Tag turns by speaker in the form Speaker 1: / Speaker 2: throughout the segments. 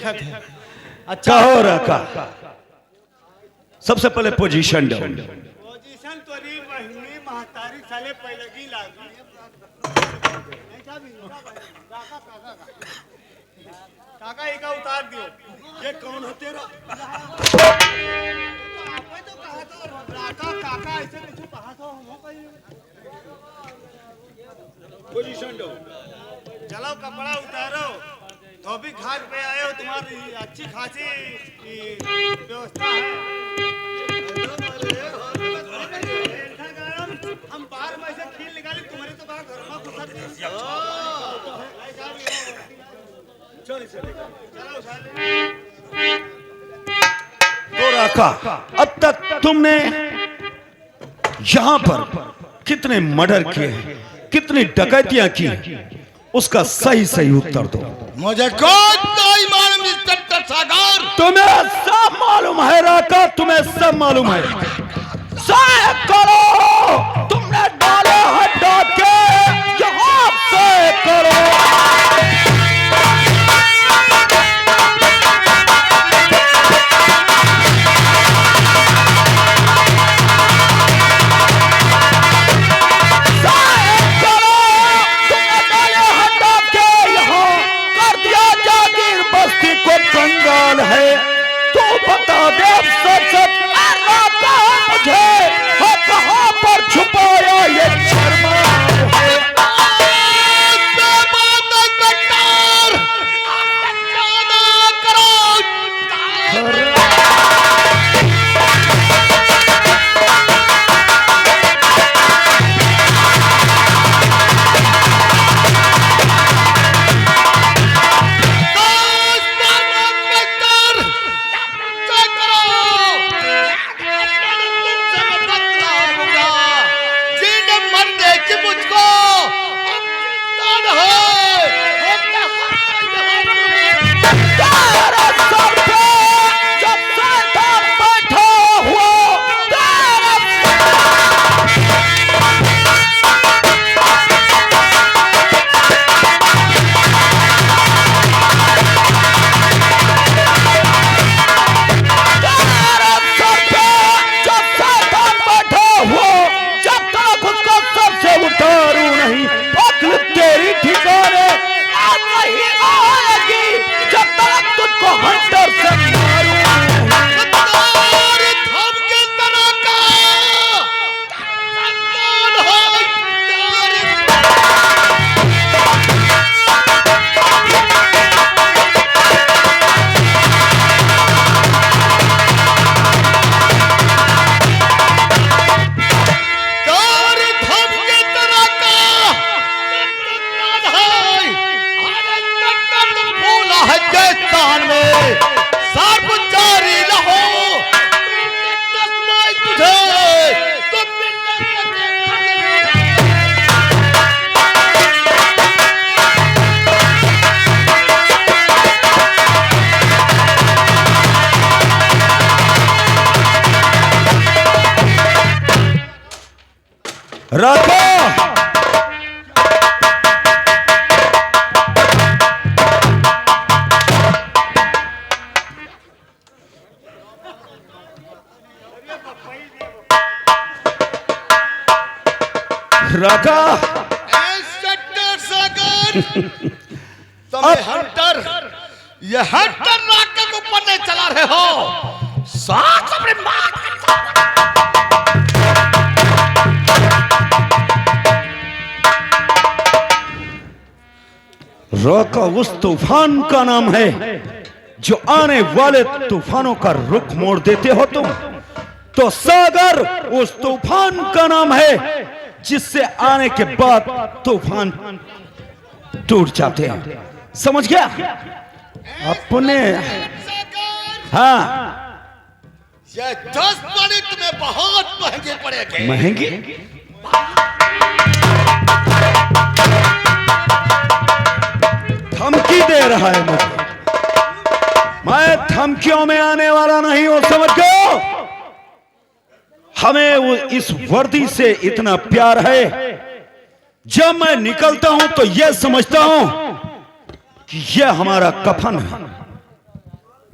Speaker 1: देखा थे। अच्छा
Speaker 2: कहो रखा। सबसे पहले पोजीशन दो।
Speaker 1: पोजीशन तोरी वही महतारी साले पहलगी लागी काका एक उतार दियो। ये कौन हो तेरा? आपने तो कहा तो राका काका ऐसे कैसे कहा तो हो कहीं। पोजीशन दो। चलो कपड़ा उतारो। धोबी घाट पे आए हो, तुम्हारी अच्छी खासी व्यवस्था है। हम बाहर में से खील निकाली, तुम्हारे तो बाहर घर में घुसा
Speaker 2: तो रखा। अब तक तुमने यहां पर कितने मर्डर किए, कितनी डकैतियां की, उसका सही सही उत्तर दो।
Speaker 3: मुझे खुद नहीं मालूम इंस्पेक्टर सागर।
Speaker 2: तुम्हें सब मालूम है राका, तुम्हें सब मालूम है। साहब करो, तुमने डाले हाथ डाल के यहाँ से करो। कंगाल है तो बता दे सच सच मुझे कहां पर छुपाया ये शर्मा है। रखो रखा।
Speaker 3: इंस्पेक्टर सागर तुम्हें हंटर, ये हंटर राके को ऊपर नहीं चला रहे हो। साथ अपने मां
Speaker 2: रॉका उस तूफान का नाम है जो आने वाले तूफानों का रुख मोड़ देते हो तुम। तो सागर उस तूफान का नाम है जिससे आने के बाद तूफान टूट जाते हैं। समझ गया? अपने हाँ,
Speaker 3: ये 10 पानी तुम्हें बहुत महंगे पड़ेंगे।
Speaker 2: महंगे? धमकी दे रहा है मुझे। मैं धमकियों में आने वाला नहीं हूं, समझ गए? हमें वो इस वर्दी से इतना प्यार है, जब मैं निकलता हूं तो यह समझता हूं कि यह हमारा कफन है।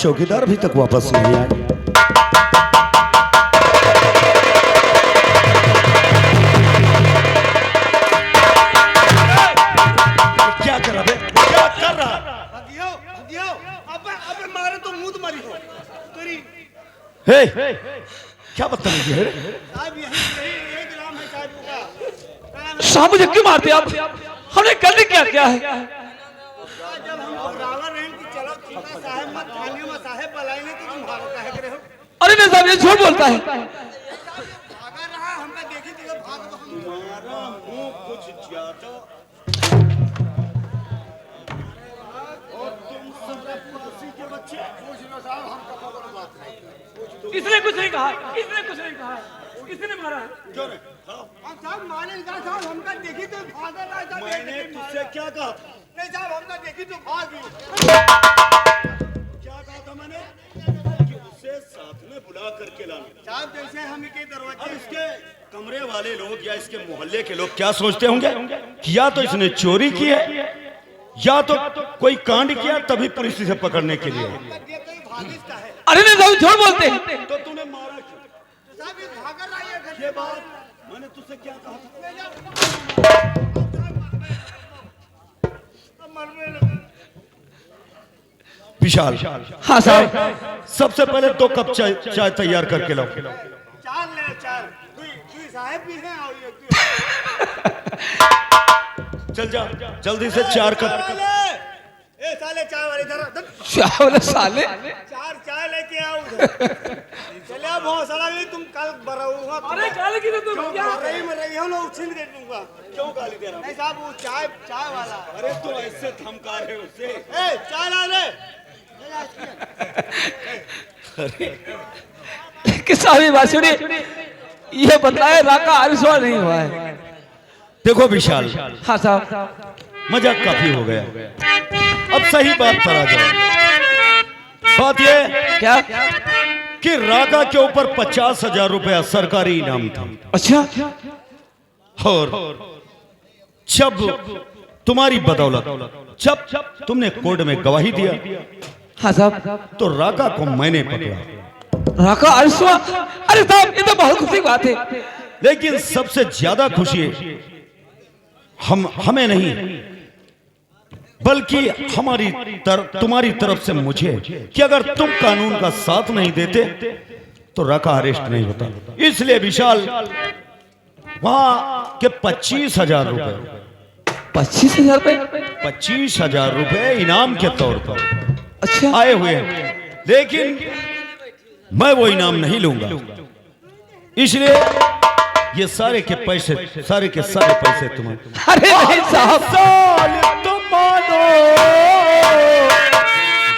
Speaker 2: चौकीदार अभी तक वापस नहीं आया। क्या कर रहा है? क्या कर रहा?
Speaker 1: भागियो भागियो अबे अबे मारे तो मुंह मारी हो तेरी
Speaker 2: हे क्या बदतमीजी है?
Speaker 1: साहब यही यही यही ग्राम है साहब का
Speaker 4: साहब मुझे क्यों मारते आप? हमने गलती क्या किया है?
Speaker 1: जब हम घबरावर हैं कि चलो ठीक है साहब मत थाने में साहब बुलाएंगे तो तुम भागता है करे हो
Speaker 4: अरे नहीं साहब, ये झूठ बोलता है।
Speaker 1: भागा रहा हमका देखी तो भाग हमारा मुंह कुछ ज्यादा और तुम सब पासी के बच्चे पूछ लो साहब हमका खबर बात है
Speaker 4: इसने कुछ नहीं कहा, इसने कुछ नहीं कहा, किसने मारा है?
Speaker 1: क्यों रे साहब मानेगा साहब हमका देखी तो भागा रहा था मैंने तुझसे क्या कहा नहीं साहब हमका देखी तो भागी क्या कहा था मैंने कि उसे साथ में बुला करके लाना साहब जैसे हम के दरवाजे
Speaker 2: इसके कमरे वाले लोग या इसके मोहल्ले के लोग क्या सोचते होंगे कि या तो इसने चोरी की है या तो कोई कांड किया तभी पुलिस इसे पकड़ने के लिए।
Speaker 1: हमका ये तो भागिस का है
Speaker 4: अरे नहीं साहब, झूठ बोलते हैं।
Speaker 2: तो तूने मारा क्यों?
Speaker 1: साहब ये भागा रहा है
Speaker 2: ये बात मैंने तुझसे क्या कहा था?
Speaker 1: मरने लगा
Speaker 2: विशाल,
Speaker 4: हाँ साहब।
Speaker 2: सबसे पहले 2 कप चाय तैयार करके लाओ।
Speaker 1: चार ले चार तू साहब भी है और ये
Speaker 2: चल जा जल्दी से 4 कप।
Speaker 1: ए साले चाय वाले इधर
Speaker 4: क्या बोले साले?
Speaker 1: चार चाय लेके आओ चले आओ बहुत सारा नहीं तुम कल बरऊंगा
Speaker 4: अरे काले की तो तुम क्या?
Speaker 1: रही में रही हो ना उछिन दे दूंगा क्यों गाली दे रहा नहीं साहब वो चाय चाय वाला
Speaker 2: अरे तू ऐसे धमका रहे उसे।
Speaker 1: ए चाय ला ले
Speaker 4: किसा भी बात सुनिए, ये बताए राका आरिसवा नहीं हुआ है।
Speaker 2: देखो विशाल,
Speaker 4: हाँ साहब।
Speaker 2: मजाक काफी हो गया, अब सही बात पर आ जाओ। बात ये
Speaker 4: क्या?
Speaker 2: कि राका के ऊपर 50,000 रुपया सरकारी इनाम था।
Speaker 4: अच्छा,
Speaker 2: और जब तुम्हारी बदौलत जब तुमने कोर्ट में गवाही दिया
Speaker 4: हाँ साहब।
Speaker 2: तो राका को मैंने पकड़ा,
Speaker 4: राका आरिसवा? अरे साहब, ये तो बहुत खुशी की बात है।
Speaker 2: लेकिन सबसे ज्यादा खुशी हमें नहीं बल्कि तुम्हारी तरफ से मुझे कि अगर तुम कानून का साथ नहीं देते तो राका अरेस्ट नहीं होता। इसलिए विशाल वहां के 25,000 रुपए
Speaker 4: 25,000 रुपए?
Speaker 2: 25,000 रुपए इनाम के तौर पर
Speaker 4: अच्छा,
Speaker 2: आए हुए हैं, लेकिन मैं वो इनाम नहीं लूंगा। इसलिए ये सारे के सारे पैसे तुम्हारे।
Speaker 4: अरे नहीं साहब,
Speaker 2: साल तुम मानो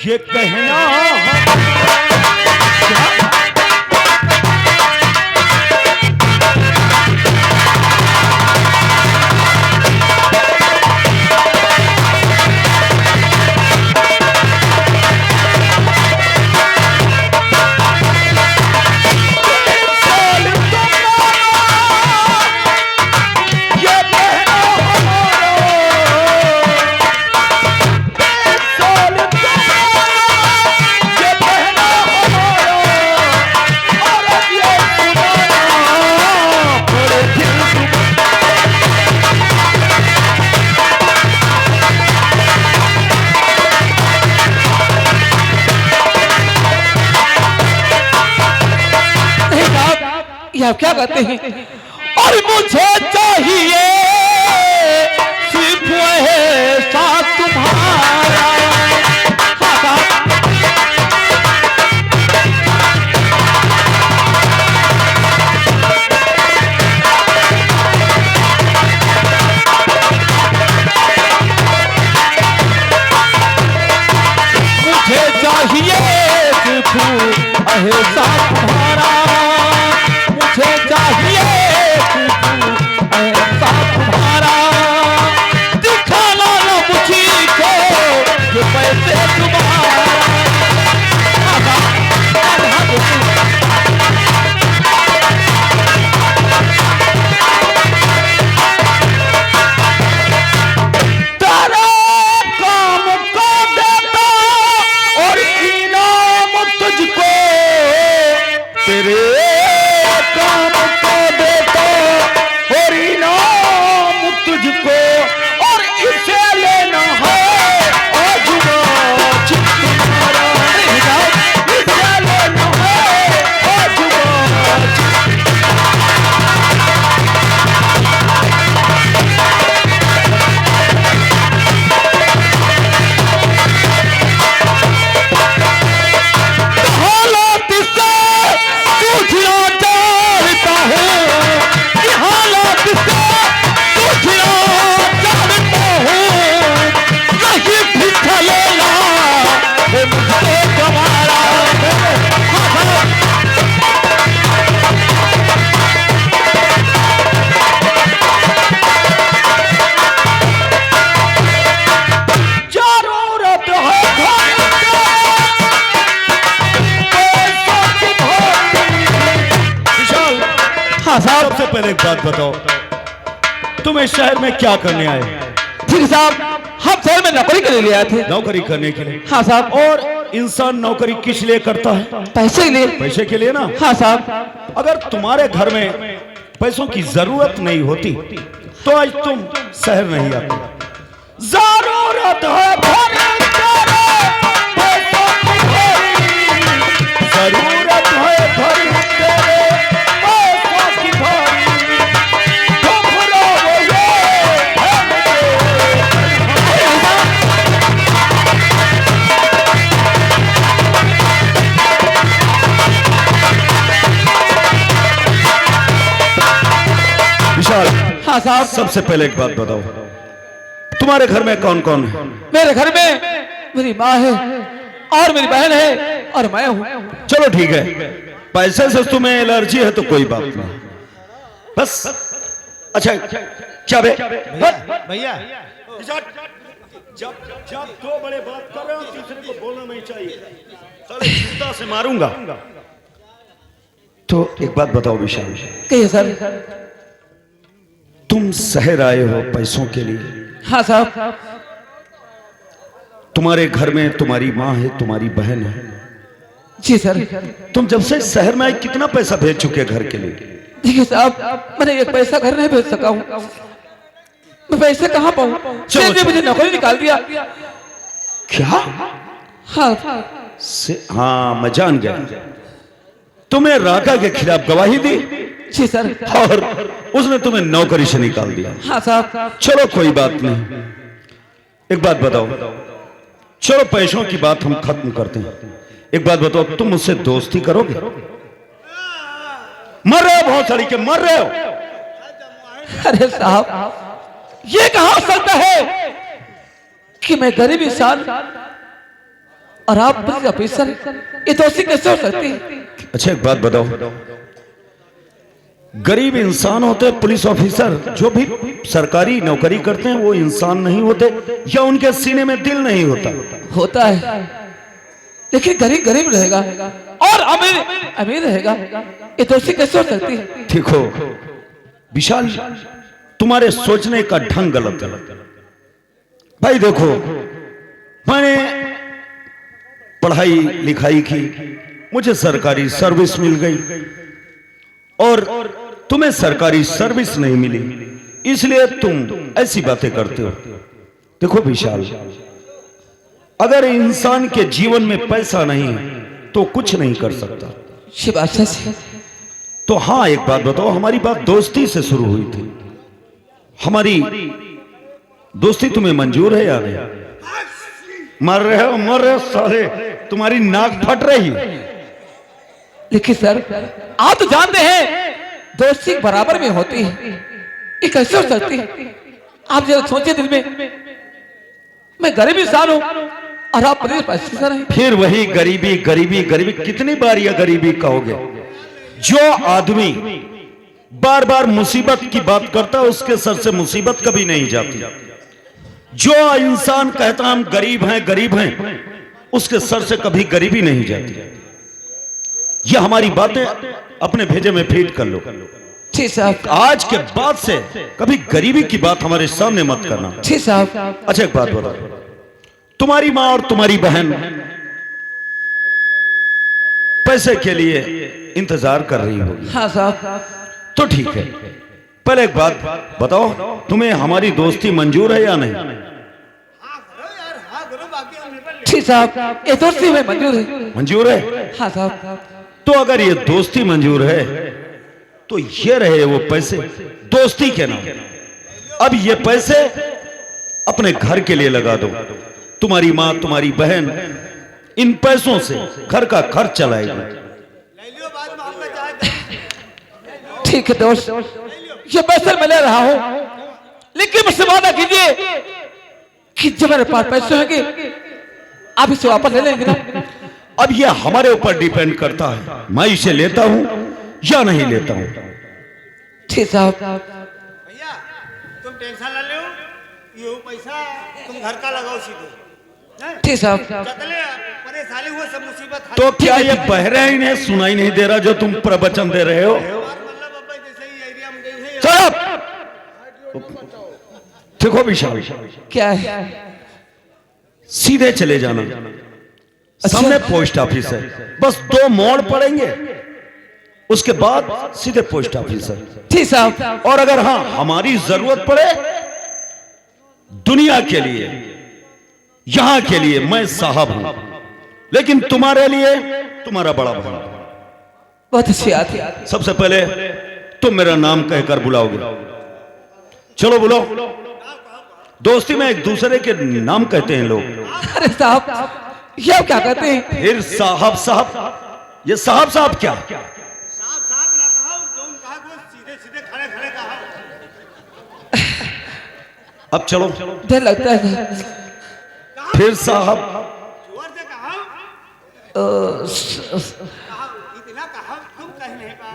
Speaker 2: ये कहना
Speaker 4: आप क्या कहते हैं? और मुझे चाहिए सिर्फ ऐसा तुम्हारा। हाँ साहब, मुझे चाहिए सिर्फ ऐसा तुम्हारा, मुझे चाहिए ऐसा तुम्हारा, दिखाना ना मुझको ये पैसे तुम्हारा। तेरे काम को देता और इनाम
Speaker 2: एक बात बताओ, तुम इस शहर में क्या करने आए?
Speaker 4: ठीक साहब, हम शहर में नौकरी के लिए आए थे।
Speaker 2: नौकरी करने के लिए?
Speaker 4: हाँ साहब।
Speaker 2: और इंसान नौकरी किस लिए करता है?
Speaker 4: पैसे के लिए।
Speaker 2: पैसे के लिए ना?
Speaker 4: हाँ साहब।
Speaker 2: अगर तुम्हारे घर में पैसों की जरूरत नहीं होती तो आज तुम शहर नहीं आते। जरूरत है भरे तेरे पैसों की भारी, जरूरत है भरे तेरे पैसों की भारी, तुम रोओगे विशाल।
Speaker 4: हाँ साहब।
Speaker 2: सबसे पहले एक बात बताओ, तुम्हारे घर में कौन कौन है?
Speaker 4: मेरे घर में मेरी माँ है और मेरी बहन है और मैं हूँ।
Speaker 2: चलो ठीक है, पैसे से तुम्हें एलर्जी है तो कोई बात नहीं, बस। अच्छा क्या बे
Speaker 1: भैया
Speaker 2: जब जब दो बड़े बात कर रहे हो तीसरे को बोलना नहीं चाहिए, साले जूता से मारूंगा। तो एक बात बताओ विशाल,
Speaker 4: कहिए सर।
Speaker 2: तुम शहर आए हो पैसों के लिए?
Speaker 4: हाँ साहब।
Speaker 2: तुम्हारे घर में तुम्हारी माँ है, तुम्हारी बहन है।
Speaker 4: जी सर।
Speaker 2: तुम जब से शहर में आए कितना पैसा भेज चुके घर के लिए?
Speaker 4: देखिए साहब, मैंने एक पैसा घर नहीं भेज सका हूँ। मैं पैसे कहाँ पाऊँ?
Speaker 2: चलो,
Speaker 4: मुझे नौकरी निकाल दिया।
Speaker 2: क्या?
Speaker 4: हाँ
Speaker 2: हाँ मैं जान गया, तुम्हें राका के खिलाफ गवाही दी
Speaker 4: जी सर।
Speaker 2: और उसने तुम्हें नौकरी से निकाल दिया।
Speaker 4: हाँ साहब।
Speaker 2: चलो कोई बात नहीं, एक बात बताओ, चलो पैसों की बात हम खत्म करते हैं। एक बात बताओ, तुम मुझसे दोस्ती करोगे? मर रहे हो, बहुत सड़ी के मर रहे हो।
Speaker 4: अरे साहब, ये कहाँ हो सकता है कि मैं गरीब इंसान और आप पुलिस ऑफिसर, ये दोस्ती कैसे हो सकती है?
Speaker 2: अच्छा एक बात बताओ, गरीब इंसान होते पुलिस ऑफिसर, जो भी सरकारी नौकरी करते हैं वो इंसान नहीं होते, या उनके सीने में दिल नहीं होता?
Speaker 4: होता है, लेकिन गरीब गरीब रहेगा और अमीर अमीर रहेगा, ये दोस्ती कैसे हो सकती है?
Speaker 2: देखो विशाल, तुम्हारे सोचने का ढंग गलत है भाई। देखो मैंने पढ़ाई लिखाई की, मुझे सरकारी सर्विस मिल गई और तुम्हें सरकारी सर्विस नहीं मिली, इसलिए तुम ऐसी बातें करते हो। देखो विशाल, अगर इंसान के जीवन में पैसा नहीं है तो कुछ नहीं कर सकता।
Speaker 4: ये बात सच है।
Speaker 2: तो हाँ एक बात बताओ, हमारी बात दोस्ती से शुरू हुई थी, हमारी दोस्ती तुम्हें मंजूर है या नहीं? मर रहे हो साले, तुम्हारी नाक फट रही है।
Speaker 4: लेकिन सर, आप तो जानते हैं दोस्ती बराबर में होती है, ये कैसे हो सकती है? आप जरा सोचिए दिल में, मैं गरीब इंसान हूं और आप पुलिस ऑफिसर हैं।
Speaker 2: फिर वही गरीबी गरीबी गरीबी, कितनी बार यह गरीबी कहोगे? जो आदमी बार बार मुसीबत की बात करता है उसके सर से मुसीबत कभी नहीं जाती। जो इंसान कहता हम गरीब हैं उसके सर से कभी गरीबी नहीं जाती। ये हमारी बातें अपने भेजे में फीड कर लो।
Speaker 4: ठीक साहब।
Speaker 2: आज के बाद से कभी गरीबी की बात हमारे सामने मत करना।
Speaker 4: ठीक साहब।
Speaker 2: अच्छा एक बात बताओ, तुम्हारी माँ और तुम्हारी बहन पैसे के लिए इंतजार कर रही होगी।
Speaker 4: हाँ साहब।
Speaker 2: तो ठीक है, पहले एक बात बताओ, तुम्हें हमारी दोस्ती मंजूर है या नहीं?
Speaker 4: ठीक साहब, ये दोस्ती में मंजूर है।
Speaker 2: मंजूर है?
Speaker 4: हाँ साहब।
Speaker 2: तो अगर ये दोस्ती मंजूर है तो ये रहे वो पैसे दोस्ती के नाम। अब ये पैसे अपने घर के लिए लगा दो। तुम्हारी माँ तुम्हारी बहन इन पैसों से घर का खर्च चलाएगी।
Speaker 4: ठीक है दोस्त, ये पैसे मैं ले रहा हूं, लेकिन मुझसे वादा कीजिए कि जब मेरे पास पैसे होंगे आप इसे वापस ले लेंगे ना?
Speaker 2: अब ये हमारे ऊपर डिपेंड करता है, मैं इसे लेता हूं या नहीं लेता हूं।
Speaker 4: ठीक साहब।
Speaker 1: भैया तुम टेंशन ना लो, ये पैसा तुम घर का लगाओ सीधे।
Speaker 4: ठीक साहब।
Speaker 1: जतले परेशानी हुआ सब मुसीबत
Speaker 2: तो क्या ये बहरा ही नहीं सुनाई नहीं दे रहा जो तुम प्रवचन दे रहे हो?
Speaker 1: मतलब अब्बा जैसे ही एरिया में गई है
Speaker 2: देखो विशाल,
Speaker 4: क्या है?
Speaker 2: सीधे चले जाना, सामने पोस्ट ऑफिस है, बस 2 मोड़ पड़ेंगे, उसके बाद सीधे पोस्ट ऑफिस है।
Speaker 4: ठीक साहब।
Speaker 2: और अगर हाँ हमारी जरूरत पड़े दुनिया के लिए, यहां के लिए मैं साहब हूं, लेकिन तुम्हारे लिए तुम्हारा बड़ा भाई।
Speaker 4: बहुत अच्छी बात है।
Speaker 2: सबसे पहले तुम मेरा नाम कहकर बुलाओगे। चलो बुलो। दोस्ती में एक दूसरे के नाम कहते हैं लोग।
Speaker 4: अरे साहब ये आप क्या कहते हैं?
Speaker 2: फिर साहब साहब, ये साहब साहब क्या?
Speaker 1: साहब साहब ना कहो, तुम कहा को सीधे सीधे खड़े खड़े कहा।
Speaker 2: अब चलो।
Speaker 4: डर लगता है।
Speaker 2: फिर साहब,
Speaker 1: जोर से कहा, इतना कहा, तुम कहीं नहीं पा।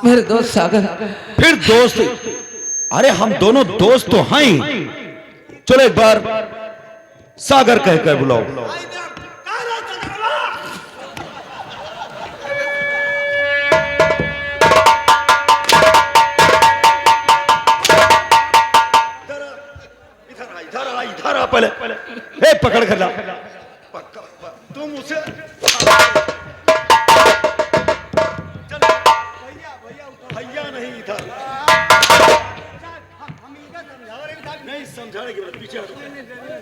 Speaker 4: मेरे दोस्त सागर।
Speaker 2: फिर दोस्त, अरे हम दोनों दोस्त तो हैं ही। चलो एक बार सागर कहकर बुलाओ। इधर आ पहले, ए पकड़ कर ला। तुम उसे भैया नहीं, इधर नहीं समझाने के बाद पीछे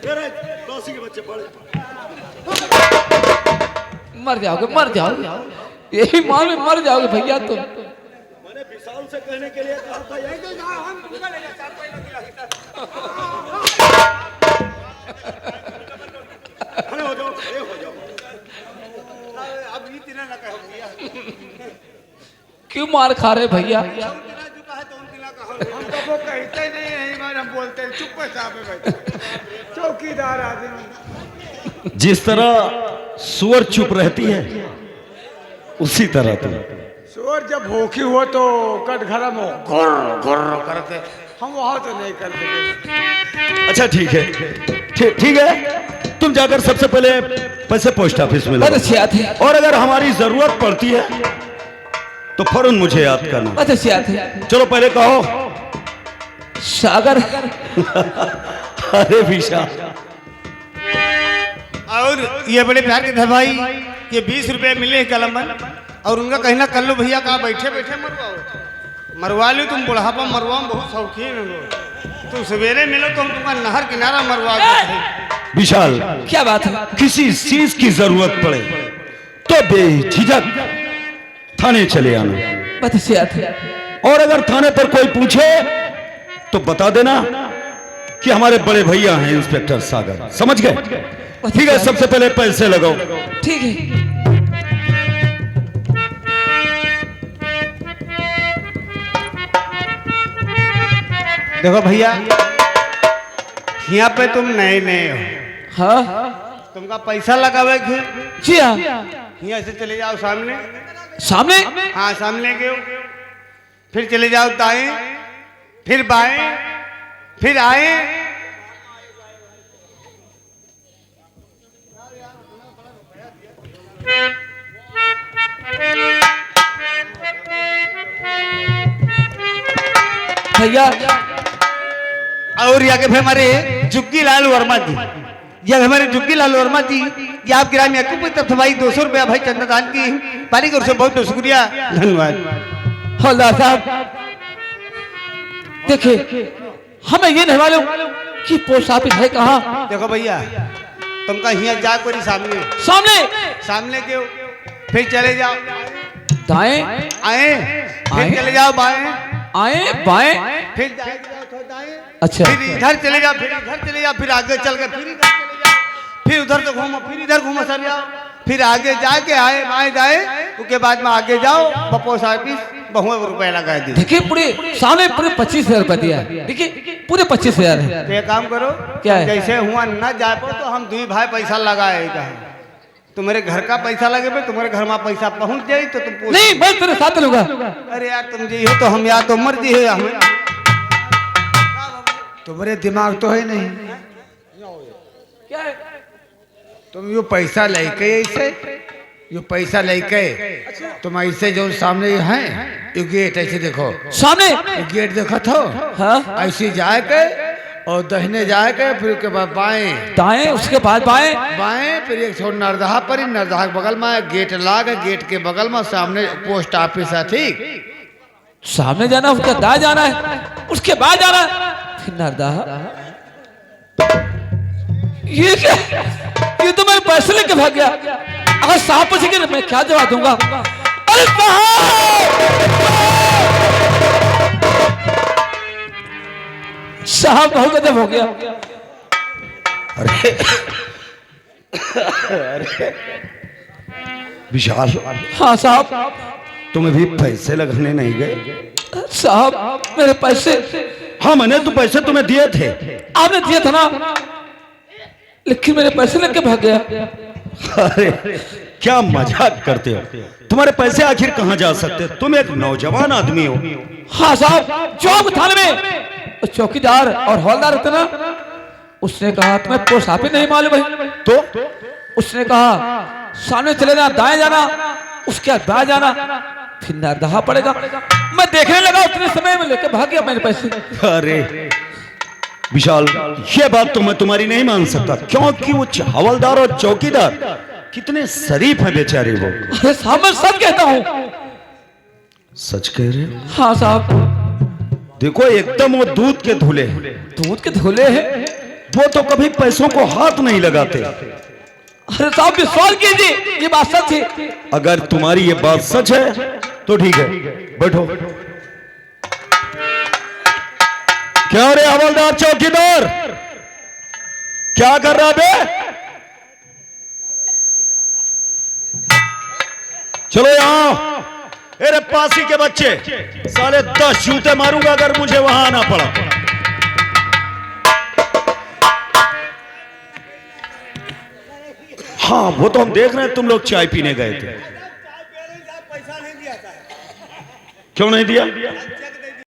Speaker 2: तेरे दोस्ती के बच्चे पड़े।
Speaker 4: मर जाओगे, मर जाओगे, यही माल में मर जाओगे भैया तुम।
Speaker 2: मैंने विशाल से कहने के लिए कहा था यही तो जाओ, हम तुमको ले जाते खड़े हो जाओ, खड़े हो जाओ।
Speaker 1: अब इतना ना कहो भैया,
Speaker 4: क्यों मार खा रहे भैया?
Speaker 1: इतना जो कहा तो उतना कहो।
Speaker 5: हम तो वो कहते ही नहीं है, बार हम बोलते हैं चुप है साहब बैठे चौकीदार आदमी।
Speaker 2: जिस तरह सुअर चुप रहती है उसी तरह तुम।
Speaker 5: शोर जब भूखी हो तो कटघरा में घुर घुर करते, हम वहां तो नहीं करते।
Speaker 2: अच्छा ठीक है, ठीक है, तुम जाकर सबसे पहले पैसे पोस्ट ऑफिस में
Speaker 4: बहुत
Speaker 2: लगाओ।
Speaker 4: अच्छी बात है।
Speaker 2: और अगर हमारी जरूरत पड़ती है तो फौरन मुझे याद करना।
Speaker 4: बहुत अच्छी बात है।
Speaker 2: चलो पहले कहो।
Speaker 4: सागर।
Speaker 2: अरे विशाल,
Speaker 1: और ये बड़े प्यार के थे भाई, ये 20 रुपए मिले कलमन, और उनका कहना कर लो भैया, कहा बैठे बैठे मरवाओ, मरवा लो तुम, बुढ़ापा मरवा में बहुत शौकीन हो। तुम सवेरे मिलो तो हम तुमका नहर किनारा मरवा देते।
Speaker 2: विशाल,
Speaker 4: क्या बात है?
Speaker 2: किसी चीज की जरूरत पड़े तो बेझिझक थाने चले आना।
Speaker 4: बहुत अच्छी बात है।
Speaker 2: और अगर थाने पर कोई पूछे तो बता देना कि हमारे बड़े भैया हैं इंस्पेक्टर सागर। समझ गए? ठीक है, सबसे पहले पैसे लगाओ।
Speaker 4: ठीक है।
Speaker 1: देखो भैया, यहाँ पे तुम नए नए हो,
Speaker 4: हाँ
Speaker 1: तुमका पैसा लगावे थे,
Speaker 4: जी हाँ।
Speaker 1: यहाँ से चले जाओ सामने।
Speaker 4: सामने?
Speaker 1: हाँ सामने गए, फिर चले जाओ दाएं, फिर बाएं, फिर आए,
Speaker 4: भैया।
Speaker 1: और यहाँ के हमारे जुग्गी लाल वर्मा जी, यह हमारे जुग्गी लाल वर्मा जी, ये आप ग्राम याकूब की तरफ से भाई 200 रुपया भाई चंद्रदान की पारी कर से बहुत बहुत शुक्रिया, धन्यवाद।
Speaker 4: हौलदार साहब देखिए, हमें ये नहीं मालूम कि पोस्ट ऑफिस है कहाँ।
Speaker 1: देखो भैया, तुमका यहाँ जा कोई सामने,
Speaker 4: सामने?
Speaker 1: सामने के फिर चले जाओ
Speaker 4: दाएं?
Speaker 1: आए, फिर
Speaker 4: आए?
Speaker 1: चले जाओ बाएं,
Speaker 4: आए बाएं?
Speaker 1: फिर जाओ थोड़ा दाएं,
Speaker 4: अच्छा।
Speaker 1: फिर इधर चले जाओ, फिर इधर चले जाओ, फिर आगे चल के फिर इधर चले जाओ, फिर उधर से घूमो, फिर इधर घूमो सर जाओ, फिर आगे जाके आए बाएं जाए, उसके बाद में आगे जाओ पोस्ट ऑफिस, बहुत रुपया लगा दी।
Speaker 4: देखिए पूरे सामने पूरे 25,000 रुपया दिया है। देखिए पूरे 25,000 है।
Speaker 1: तो ये काम करो,
Speaker 4: क्या है?
Speaker 1: जैसे हुआ न जा पाओ तो हम दुई भाई पैसा लगाएगा, तुम्हारे घर का पैसा लगे पे तुम्हारे घर में पैसा पहुंच जाए तो तुम पूछ।
Speaker 4: नहीं, मैं तेरे साथ लूंगा।
Speaker 1: अरे यार तुम जी हो तो हम यार तो मर्जी है हमें।
Speaker 5: तुम्हारे दिमाग तो है नहीं,
Speaker 4: क्या है?
Speaker 5: तुम यो पैसा लेके ऐसे ये पैसा लेके तुम ऐसे जो सामने है ये गेट ऐसे देखो,
Speaker 4: सामने
Speaker 5: ये गेट देखा था,
Speaker 4: हाँ
Speaker 5: ऐसे जाए के और दहिने जाए के फिर उसके बाद बाएं
Speaker 4: दाएं, उसके बाद बाएं,
Speaker 5: बाएं फिर एक छोड़ नरदहा पर ही, नरदहा के बगल में गेट लाग, गेट के बगल में सामने पोस्ट ऑफिस है, ठीक।
Speaker 4: सामने जाना, उसके दाएं जाना है, उसके बाद जाना है, फिर नरदहा। ये क्या? ये तो मैं पैसे लेके भाग गया। अगर साहब पूछेंगे मैं क्या जवाब दूंगा? अरे साहब बहुत गजब हो गया।
Speaker 2: अरे अरे विशाल,
Speaker 4: हाँ साहब।
Speaker 2: तुम अभी पैसे लगाने नहीं गए?
Speaker 4: साहब मेरे पैसे,
Speaker 2: हाँ मैंने तो पैसे तुम्हें दिए थे।
Speaker 4: आपने दिया था ना, लेकिन मेरे पैसे लेके भाग गया।
Speaker 2: अरे क्या मजाक करते हो? तुम्हारे पैसे आखिर कहाँ जा सकते? तुम एक नौजवान आदमी हो।
Speaker 4: हाँ साहब, चौक थाने में चौकीदार और हवलदार होते ना, उसने कहा तुम्हें पोस्ट ऑफिस नहीं मालूम है?
Speaker 2: तो
Speaker 4: उसने कहा सामने चले जाना, दाएं जाना, उसके बाद बाएं जाना, फिर नरदहा पड़ेगा। मैं देखने लगा, उतने समय में लेके भाग गया मेरे पैसे।
Speaker 2: अरे विशाल, ये बात तो मैं तुम्हारी नहीं मान सकता, क्योंकि वो हवलदार और चौकीदार कितने शरीफ हैं बेचारे वो।
Speaker 4: अरे साहब मैं सच कहता हूँ।
Speaker 2: सच कह रहे हो?
Speaker 4: हाँ साहब।
Speaker 2: देखो एकदम वो दूध के धुले हैं।
Speaker 4: दूध के धुले हैं?
Speaker 2: वो तो कभी पैसों को हाथ नहीं लगाते।
Speaker 4: अरे साहब विश्वास कीजिए, ये बात सच है।
Speaker 2: अगर तुम्हारी ये बात सच है तो ठीक है, बैठो। क्या रे हवलदार चौकीदार, क्या कर रहा बे? चलो यहां। अरे पासी के बच्चे, साले 10 जूते मारूंगा अगर मुझे वहां आना पड़ा। हाँ वो तो हम देख रहे हैं, तुम लोग चाय पीने गए थे।
Speaker 1: पैसा नहीं दिया था।
Speaker 2: क्यों नहीं दिया?